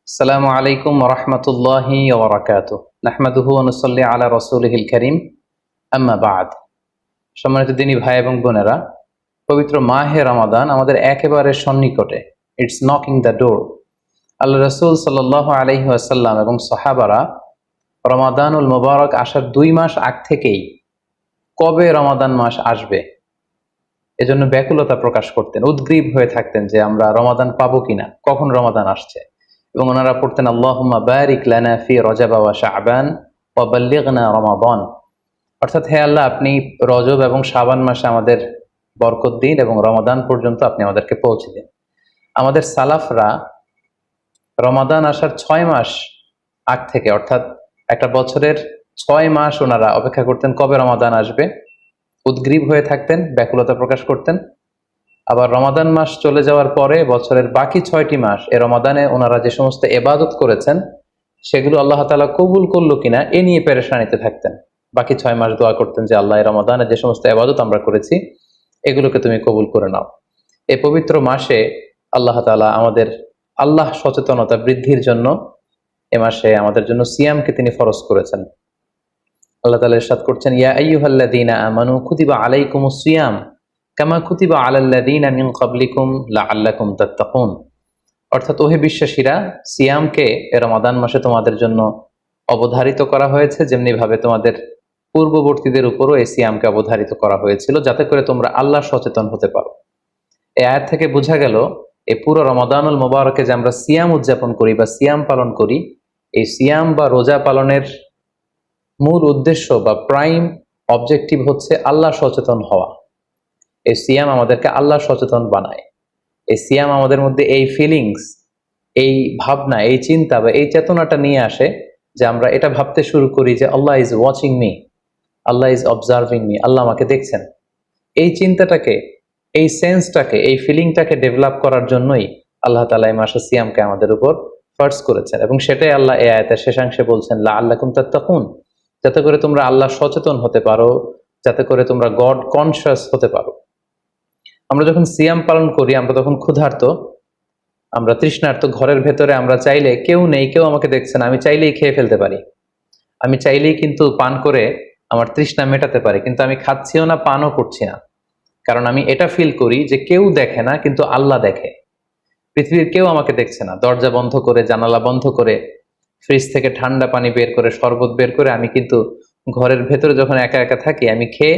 আসসালামু আলাইকুম রহমতুল্লাহি ওবরাকাতুহ। নাহমাদুহু ওয়া নুসাল্লি আলা রাসূলিহিল কারীম, আম্মা বা'দ। সম্মানিত দিনী ভাই এবং বোনেরা, পবিত্র মাহে রমাদান আমাদের একেবারে সন্নিকটে। It's knocking the door. Allah রাসূল সাল্লাল্লাহু আলাইহি ওয়াসাল্লাম এবং সাহাবারা রমাদানুল মুবারক আসার 2 মাস আগ থেকেই কবে রমাদান মাস আসবে এজন্য ব্যাকুলতা প্রকাশ করতেন, উদ্গ্রীব হয়ে থাকতেন যে আমরা রমাদান পাবো কিনা, কখন রমাদান আসছে। এবং ওনারা পড়তেন আল্লাহুম্মা বারিক লানা ফি রজব ওয়া শাবান ওয়া বাল্লিগনা রমাদান। অর্থাৎ হে আল্লাহ, আপনি রজব এবং শাবান মাসে আমাদের বরকত দিন এবং রমাদান পর্যন্ত আপনি আমাদেরকে পৌঁছে দিন। আমাদের সালাফরা রমাদান আসার 6 মাস আগ থেকে, অর্থাৎ একটা বছরের 6 মাস ওনারা অপেক্ষা করতেন কবে রমাদান আসবে, উদ্গ্রীব হয়ে থাকতেন, ব্যাকুলতা প্রকাশ করতেন। আবার রমাদান মাস চলে যাওয়ার পরে বছরের বাকি 6টি মাস এ রমাদানে ওনারা যে সমস্ত এবাদত করেছেন সেগুলো আল্লাহ তাআলা কবুল করলো কিনা এ নিয়ে পেরেশানিতে থাকতেন। বাকি 6 মাস দোয়া করতেন যে আল্লাহ, রমাদানে যে সমস্ত এবাদত আমরা করেছি এগুলোকে তুমি কবুল করে নাও। এই পবিত্র মাসে আল্লাহ তাআলা আমাদের আল্লাহ সচেতনতা বৃদ্ধির জন্য এ মাসে আমাদের জন্য সিয়ামকে তিনি ফরজ করেছেন। আল্লাহ তাআলা ইরশাদ করছেন, ইয়া আইয়ুহাল্লাযীনা আমানু কুতিবা আলাইকুমুস সিয়াম কামা কুতিবা আলাল্লাযীনা মিন ক্বাবলিকুম লাআল্লাকুম তাত্তাকুন। অর্থাৎ ওহে বিশ্বাসীরা, সিয়ামকে রমাদান মাসে তোমাদের জন্য অবধারিত করা হয়েছে যেমনি ভাবে তোমাদের পূর্ববর্তীদের উপরও এই সিয়ামকে অবধারিত করা হয়েছিল, যাতে করে তোমরা আল্লাহ সচেতন হতে পারো। এই আয়াত থেকে বোঝা গেল এই পুরো রমাদানুল মুবারকে যে আমরা সিয়াম উদযাপন করি বা সিয়াম পালন করি, এই সিয়াম বা রোজা পালনের মূল উদ্দেশ্য বা প্রাইম অবজেক্টিভ হচ্ছে আল্লাহ সচেতন হওয়া। এই সিয়াম আমাদেরকে আল্লাহ সচেতন বানায়। এই সিয়াম আমাদের মধ্যে এই ফিলিংস, এই ভাবনা, এই চিন্তা বা এই চেতনাটা নিয়ে আসে যে আমরা এটা ভাবতে শুরু করি যে Allah is watching me, Allah is observing me, Allah আমাকে দেখছেন। এই চিন্তাটাকে, এই সেন্সটাকে, এই ফিলিংটাকে ডেভেলপ করার জন্যই আল্লাহ তাআলা এই মাসে সিয়ামকে আমাদের উপর ফার্জ করেছেন। এবং সেটাই আল্লাহ এই আয়াতের শেষাংশে বলছেন, লাআল্লাকুম তাত্তাকুন, যাতে করে তোমরা আল্লাহ সচেতন হতে পারো, যাতে করে তোমরা গড কনসিয়াস হতে পারো। আমরা যখন সিয়াম পালন করি আমরা তখন ক্ষুধার্ত, আমরা তৃষ্ণার্ত। ঘরের ভেতরে আমরা চাইলে, কেউ নেই, কেউ আমাকে দেখছে না, আমি চাইলেই খেয়ে ফেলতে পারি, আমি চাইলেই কিন্তু পান করে আমার তৃষ্ণা মেটাতে পারি, কিন্তু আমি খাচ্ছিও না, পানও করছি না। কারণ আমি এটা ফিল করি যে কেউ দেখে না কিন্তু আল্লাহ দেখে। পৃথিবীর কেউ আমাকে দেখছে না। দরজা বন্ধ করে, জানালা বন্ধ করে, ফ্রিজ থেকে ঠান্ডা পানি বের করে, শরবত বের করে আমি কিন্তু ঘরের ভেতরে যখন একা একা থাকি আমি খেয়ে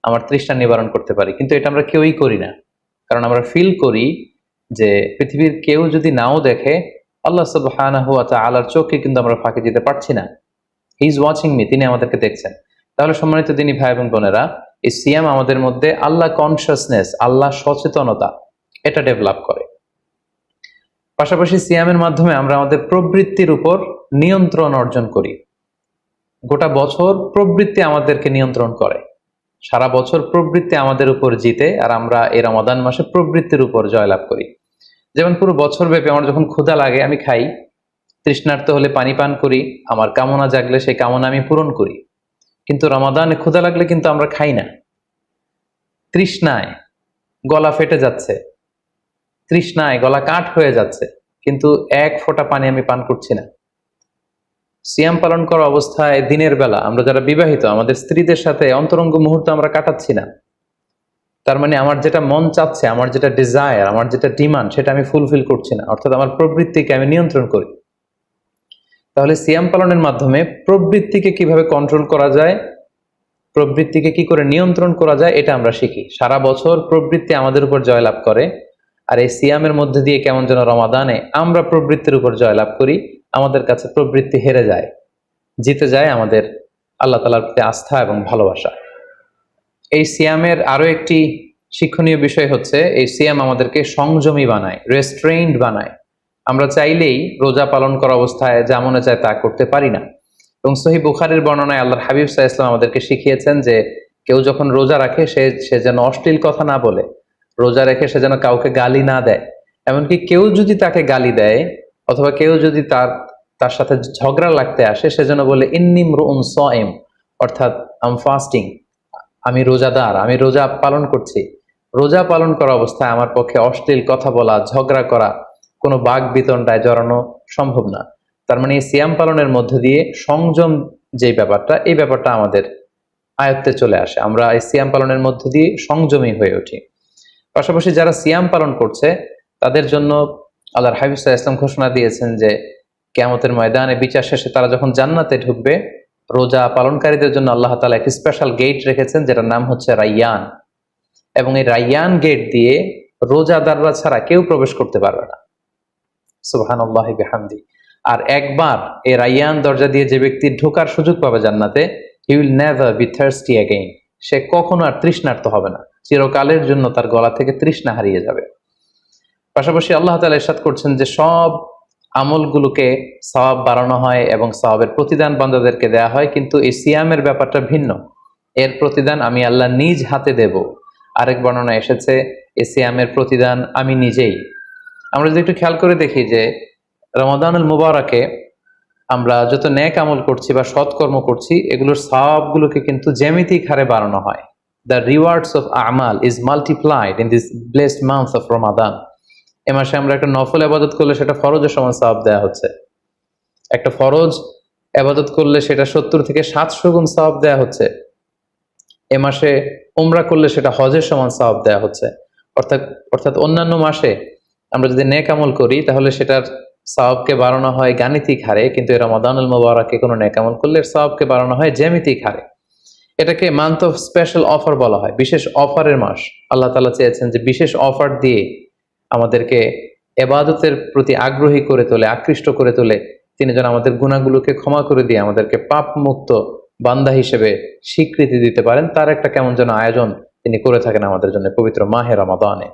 আমার তৃষ্ণা নিবারণ করতে পারি। কিন্তু এটা আমরা কেউই করি না, কারণ আমরা ফিল করি যে পৃথিবীর কেউ যদি নাও দেখে, আল্লাহ সুবহানাহু ওয়া তাআলার চোখে কিন্তু আমরা ফাঁকি দিতে পারছি না। হি ইজ ওয়াচিং মি, তিনি আমাদেরকে দেখছেন। তাহলে সম্মানিত দিনী ভাই এবং বোনেরা, এই সিয়াম আমাদের মধ্যে আল্লাহ কনসিয়াসনেস, আল্লাহ সচেতনতা এটা ডেভেলপ করে। পাশাপাশি সিয়ামের মাধ্যমে আমরা আমাদের প্রবৃত্তির উপর নিয়ন্ত্রণ অর্জন করি। গোটা বছর প্রবৃত্তি আমাদেরকে নিয়ন্ত্রণ করে, সারা বছর প্রবৃত্তি আমাদের উপর জিতে, আর আমরা এই রমাদান মাসে প্রবৃত্তির উপর জয়লাভ করি। যেমন পুরো বছর ব্যাপী আমার যখন ক্ষুধা লাগে আমি খাই, তৃষ্ণার্ত হলে পানি পান করি, আমার কামনা জাগলে সেই কামনা আমি পূরণ করি। কিন্তু রমাদানে ক্ষুধা লাগলে কিন্তু আমরা খাই না। তৃষ্ণায় গলা ফেটে যাচ্ছে, তৃষ্ণায় গলা কাঠ হয়ে যাচ্ছে, কিন্তু এক ফোঁটা পানি আমি পান করছি না। সিয়াম পালন করা অবস্থায় দিনের বেলা আমরা যারা বিবাহিত, আমাদের স্ত্রীদের সাথে অন্তরঙ্গ মুহূর্ত আমরা কাটাচ্ছি না। তার মানে আমার যেটা মন চাচ্ছে, আমার যেটা ডিজায়ার, আমার যেটা ডিমান্ড, সেটা আমি ফুলফিল করছি না। অর্থাৎ আমার প্রবৃত্তিকে আমি নিয়ন্ত্রণ করি। তাহলে সিয়াম পালনের মাধ্যমে প্রবৃত্তিকে কিভাবে কন্ট্রোল করা যায়, প্রবৃত্তিকে কি করে নিয়ন্ত্রণ করা যায়, এটা আমরা শিখি। সারা বছর প্রবৃত্তি আমাদের উপর জয়লাভ করে, আর এই সিয়ামের মধ্যে দিয়ে কেমন যেন রমাদানে আমরা প্রবৃত্তির উপর জয়লাভ করি, আমাদের কাছে প্রবৃত্তি হেরে যায়, জিতে যায় আমাদের আল্লাহ তাআলার প্রতি আস্থা এবং ভালোবাসা। এই সিয়ামের আরো একটি শিক্ষণীয় বিষয় হচ্ছে, এই সিয়াম আমাদেরকে সংযমী বানায়, রেস্ট্রেইনড বানায়। আমরা চাইলেই রোজা পালন করা অবস্থায় যা মনে চায় তা করতে পারি না। এবং সহিহ বুখারীর বর্ণনায় আল্লাহর হাবিব সাল্লাল্লাহু আলাইহি ওয়াসাল্লাম আমাদেরকে শিখিয়েছেন যে কেউ যখন রোজা রাখে সে যেন অশ্লীল কথা না বলে, রোজা রেখে সে যেন কাউকে গালি না দেয়। এমনকি কেউ যদি তাকে গালি দেয় অথবা কেউ যদি তার সাথে ঝগড়া লাগতে আসে, সে যেন বলে ইন্নী ইমরুউন সাইম, অর্থাৎ আই এম ফাস্টিং, আমি রোজাদার, আমি রোজা পালন করছি। রোজা পালন করা অবস্থায় আমার পক্ষে অশ্লীল কথা বলা, ঝগড়া করা কোনো বাক বিতণ্ডায় জড়ানো সম্ভব না। তার মানে এই সিয়াম পালনের মধ্য দিয়ে সংযম যে ব্যাপারটা, এই ব্যাপারটা আমাদের আয়ত্তে চলে আসে। আমরা এই সিয়াম পালনের মধ্য দিয়ে সংযমী হয়ে উঠি। পাশাপাশি যারা সিয়াম পালন করছে তাদের জন্য আল্লাহর হাবিব সাল্লাল্লাহু আলাইহি ওয়াসাল্লাম ঘোষণা দিয়েছেন যে কিয়ামতের ময়দানে বিচার শেষে তারা যখন জান্নাতে ঢুকবে, রোজা পালনকারীদের জন্য আল্লাহ তাআলা একটি স্পেশাল গেট রেখেছেন যেটার নাম হচ্ছে রাইয়ান। এবং এই রাইয়ান গেট দিয়ে রোজাদাররা ছাড়া কেউ প্রবেশ করতে পারবে না। সুবহানাল্লাহি বিহামদি। আর একবার এই রাইয়ান দরজা দিয়ে যে ব্যক্তি ঢোকার সুযোগ পাবে জান্নাতে, he will never be thirsty again. সে কখনো আর তৃষ্ণার্ত হবে না, চিরকালের জন্য তার গলা থেকে তৃষ্ণা হারিয়ে যাবে। পাশাপাশি আল্লাহ তাআলা ইরশাদ করছেন যে সব আমলগুলোকে সওয়াব বাড়ানো হয় এবং সওয়াবের প্রতিদান বান্দাদেরকে দেয়া হয়, কিন্তু এই সিয়ামের ব্যাপারটা ভিন্ন। এর প্রতিদান আমি আল্লাহ নিজ হাতে দেব। আরেক বর্ণনা এসেছে এই সিয়ামের প্রতিদান আমি নিজেই। আমরা যদি একটু খেয়াল করে দেখি যে রমাদানুল মুবারাকে আমরা যত নেক আমল করছি বা সৎকর্ম করছি, এগুলোর সওয়াবগুলোকে কিন্তু জ্যামিতিক হারে বাড়ানো হয়। দ্য রিওয়ার্ডস অফ আমাল is multiplied in this blessed month of Ramadan. এ মাসে আমরা একটা নফল ইবাদত করলে সেটা ফরজের সমান সওয়াব দেওয়া হচ্ছে। একটা ফরজ ইবাদত করলে সেটা 70 থেকে 700 গুণ সওয়াব দেওয়া হচ্ছে। এ মাসে উমরা করলে সেটা হজের সমান সওয়াব দেওয়া হচ্ছে। অর্থাৎ অন্যান্য মাসে আমরা যদি নেক আমল করি তাহলে সেটার সওয়াবকে বাড়ানো হয় গাণিতিক হারে, কিন্তু এই রমাদানুল মুবারাকে কোনো নেক আমল করলে সওয়াবকে বাড়ানো হয় জ্যামিতিক হারে। এটাকে মান্থ অফ স্পেশাল অফার বলা হয়, বিশেষ অফারের মাস। আল্লাহ তাআলা চেয়েছেন যে বিশেষ অফার দিয়ে আমাদেরকে ইবাদতের প্রতি আগ্রহী করে তোলে, আকৃষ্ট করে তোলে। তিনি যেন আমাদের গুনাহগুলোকে ক্ষমা করে দিয়ে আমাদেরকে পাপ মুক্ত বান্দা হিসেবে স্বীকৃতি দিতে পারেন, তার একটা কেমন যেন আয়োজন তিনি করে থাকেন আমাদের জন্য পবিত্র মাহে রমাদানে।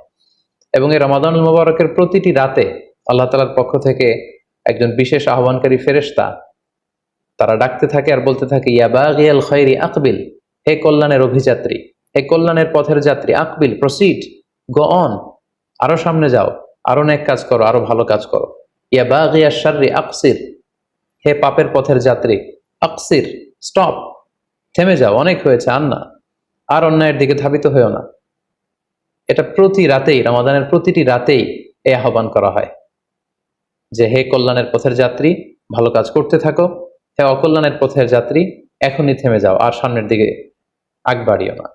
এবং এই রমাদানুল মুবারকের প্রতিটি রাতে আল্লাহ তাআলার পক্ষ থেকে একজন বিশেষ আহ্বানকারী ফেরেশতা তারা ডাকতে থাকে আর বলতে থাকে, ইয়া বাগিয়াল খায়রি আকবিল, হে কল্যাণের অভিযাত্রী, হে কল্যাণের পথের যাত্রী, আকবিল প্রসিড, গো অন, আরো সামনে যাও, আরো নেক কাজ করো, আরো ভালো কাজ করো। ইয়া বাগিয়াশ শাররি আকসির, হে পাপের পথের যাত্রী, আকসির স্টপ, থেমে যাও, অনেক হয়েছে, আর না, আর অন্যায়ের দিকে ধাবিত হয়েও না। এটা প্রতি রাতেই, রমাদানের প্রতিটি রাতেই এই আহ্বান করা হয় যে হে কল্যাণের পথের যাত্রী, ভালো কাজ করতে থাকো, হে অকল্যাণের পথের যাত্রী, এখনই থেমে যাও, আর সামনের দিকে আগ বাড়িও না।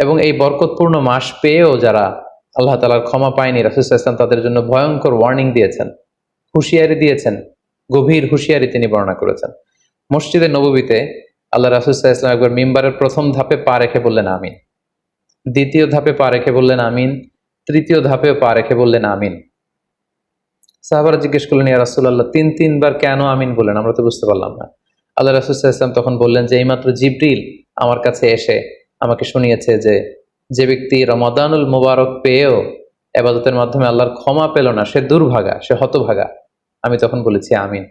এবং এই বরকতপূর্ণ মাস পেয়েও যারা আল্লাহ তাআলার ক্ষমা পায়নি, রাসূল সাল্লাল্লাহু আলাইহি ওয়াসাল্লাম তাদের জন্য ভয়ঙ্কর ওয়ার্নিং দিয়েছেন, হুঁশিয়ারি দিয়েছেন, গভীর হুঁশিয়ারি তিনি বর্ণনা করেছেন। মসজিদে নববীতে আল্লাহ রাসূল সাল্লাল্লাহু আলাইহি ওয়াসাল্লাম একবার মিম্বারের প্রথম ধাপে পা রেখে বললেন আমিন, দ্বিতীয় ধাপে পা রেখে বললেন আমিন, তৃতীয় ধাপেও পা রেখে বললেন আমিন। সাহাবারা জিজ্ঞেস করলেন, ইয়া রাসূলুল্লাহ, তিনবার কেন আমিন বললেন? আমরা তো বুঝতে পারলাম না। আল্লাহ রাসূল সাল্লাল্লাহু আলাইহি ওয়াসাল্লাম তখন বললেন যে এইমাত্র জিবরিল আমার কাছে এসে আমাকে শুনিয়েছে যে ব্যক্তি রমাদানুল মুবারক পেয়েও ইবাদতের মাধ্যমে আল্লাহর ক্ষমা পেল না, সে দুর্ভাগা, সে হতভাগা। আমি তখন বলেছি আমিন।